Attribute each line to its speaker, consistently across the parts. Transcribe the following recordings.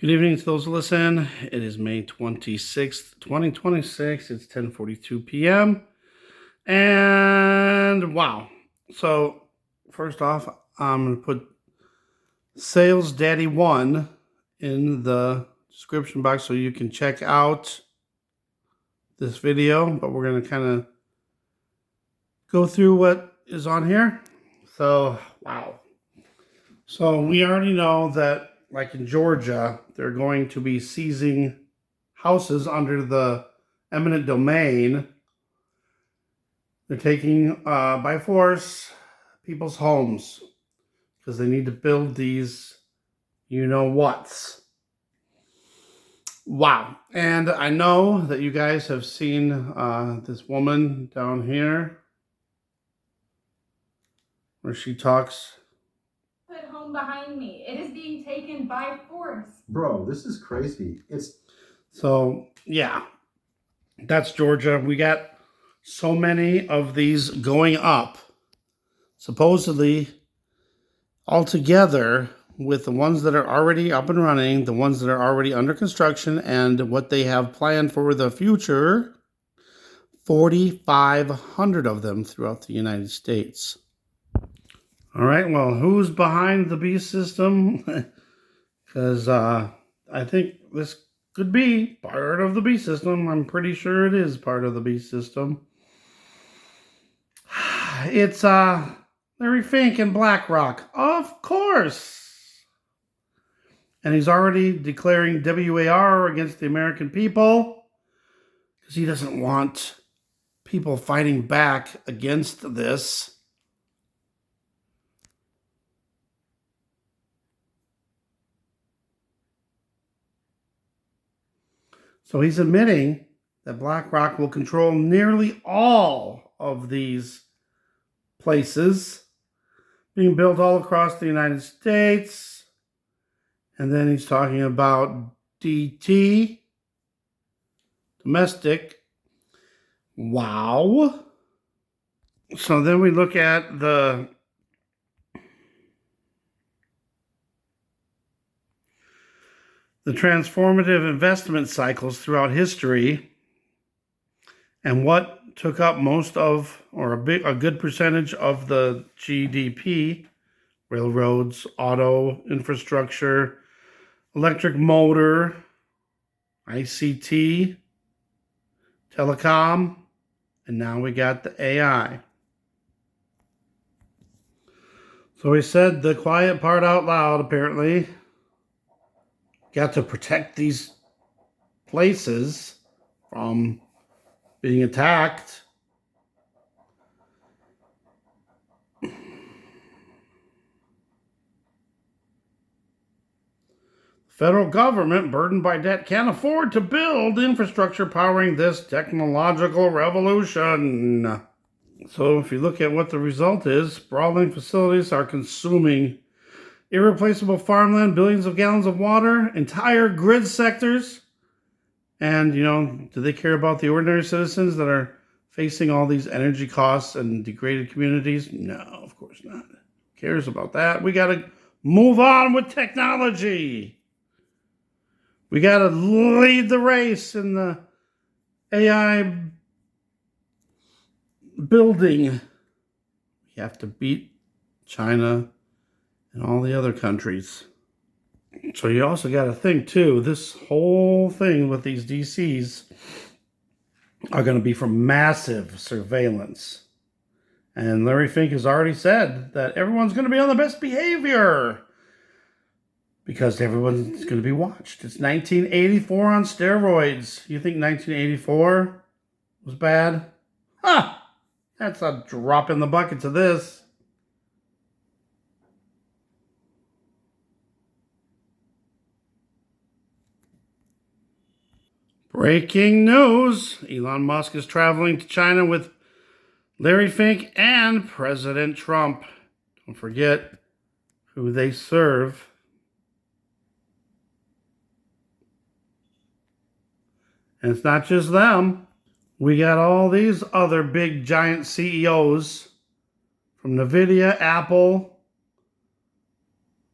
Speaker 1: Good evening to those who listen. It is May 26th, 2026. It's 10:42 p.m. And wow. So, first off, I'm going to put Sales Daddy 1 in the description box so you can check out this video. But we're going to kind of go through what is on here. So, wow. So, we already know that, like in Georgia, they're going to be seizing houses under the eminent domain. They're taking by force people's homes because they need to build these you-know-whats. Wow. And I know that you guys have seen this woman down here where she talks.
Speaker 2: Home behind me. It is being taken by force.
Speaker 3: Bro, this is crazy.
Speaker 1: So, yeah, that's Georgia. We got so many of these going up, supposedly all together with the ones that are already up and running, the ones that are already under construction, and what they have planned for the future, 4,500 of them throughout the United States. All right, well, who's behind the beast system? Because I think this could be part of the beast system. I'm pretty sure it is part of the beast system. It's Larry Fink and Blackrock, of course. And he's already declaring WAR against the American people because he doesn't want people fighting back against this. So he's admitting that Blackrock will control nearly all of these places being built all across the United States. And then he's talking about DT, domestic. Wow. So then we look at the transformative investment cycles throughout history and what took up most of, or a good percentage of the GDP: railroads, auto infrastructure, electric motor, ICT, telecom, and now we got the AI. So he said the quiet part out loud, apparently. Got to protect these places from being attacked. The federal government, burdened by debt, can't afford to build infrastructure powering this technological revolution. So if you look at what the result is, sprawling facilities are consuming irreplaceable farmland, billions of gallons of water, entire grid sectors. And, do they care about the ordinary citizens that are facing all these energy costs and degraded communities? No, of course not. Who cares about that? We got to move on with technology. We got to lead the race in the AI building. We have to beat China and all the other countries. So you also got to think, too, this whole thing with these DCs are going to be for massive surveillance. And Larry Fink has already said that everyone's going to be on the best behavior because everyone's going to be watched. It's 1984 on steroids. You think 1984 was bad? That's a drop in the bucket to this. Breaking news. Elon Musk is traveling to China with Larry Fink and President Trump. Don't forget who they serve. And it's not just them. We got all these other big giant CEOs from NVIDIA, Apple,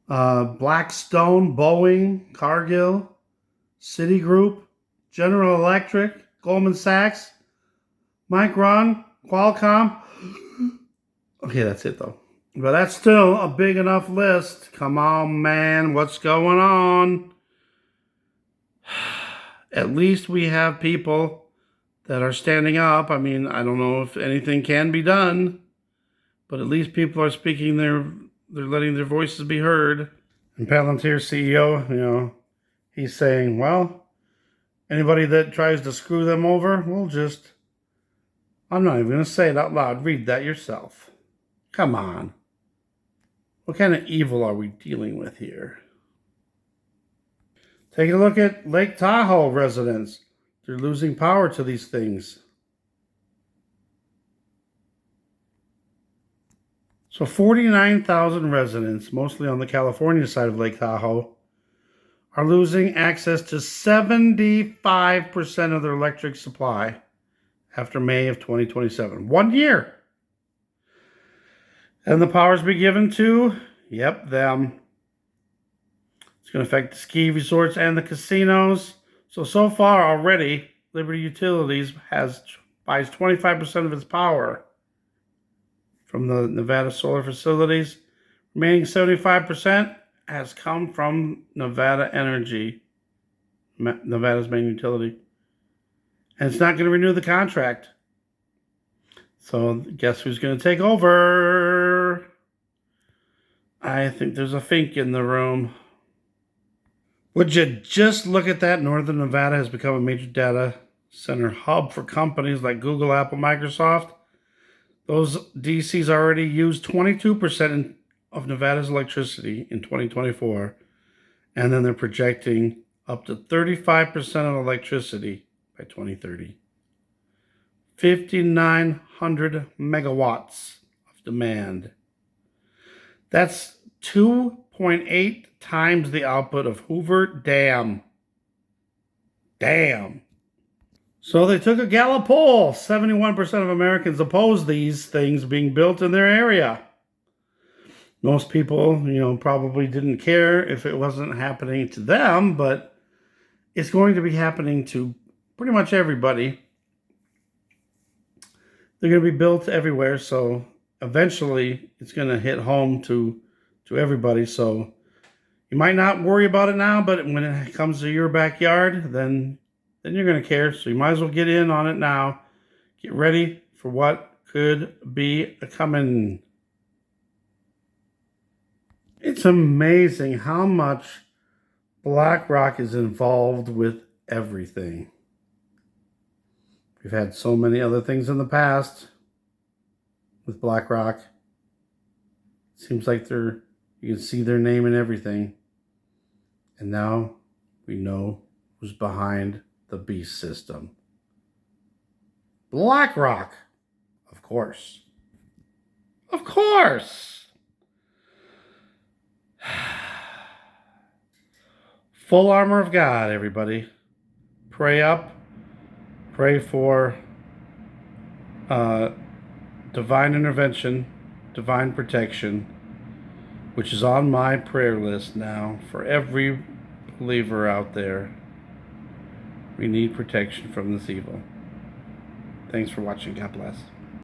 Speaker 1: Blackstone, Boeing, Cargill, Citigroup, General Electric, Goldman Sachs, Micron, Qualcomm. Okay, that's it though. But that's still a big enough list. Come on, man. What's going on? At least we have people that are standing up. I mean, I don't know if anything can be done, but at least people are speaking they're letting their voices be heard. And Palantir CEO, he's saying, well, anybody that tries to screw them over, I'm not even going to say it out loud. Read that yourself. Come on. What kind of evil are we dealing with here? Take a look at Lake Tahoe residents. They're losing power to these things. So 49,000 residents, mostly on the California side of Lake Tahoe, are losing access to 75% of their electric supply after May of 2027. 1 year. And the powers be given to, them. It's going to affect the ski resorts and the casinos. So far already, Liberty Utilities buys 25% of its power from the Nevada solar facilities. Remaining 75% has come from Nevada Energy, Nevada's main utility. And it's not going to renew the contract. So guess who's going to take over? I think there's a fink in the room. Would you just look at that? Northern Nevada has become a major data center hub for companies like Google, Apple, Microsoft. Those DCs already use 22% of Nevada's electricity in 2024. And then they're projecting up to 35% of electricity by 2030. 5,900 megawatts of demand. That's 2.8 times the output of Hoover Dam. Damn. So they took a Gallup poll. 71% of Americans oppose these things being built in their area. Most people, probably didn't care if it wasn't happening to them, but it's going to be happening to pretty much everybody. They're going to be built everywhere, so eventually it's going to hit home to everybody. So you might not worry about it now, but when it comes to your backyard, then you're going to care. So you might as well get in on it now. Get ready for what could be coming. It's amazing how much Blackrock is involved with everything. We've had so many other things in the past with Blackrock. It seems like you can see their name in everything. And now we know who's behind the beast system. Blackrock, of course. Of course. Full armor of God, everybody. Pray up. Pray for divine intervention, divine protection, which is on my prayer list now for every believer out there. We need protection from this evil. Thanks for watching. God bless.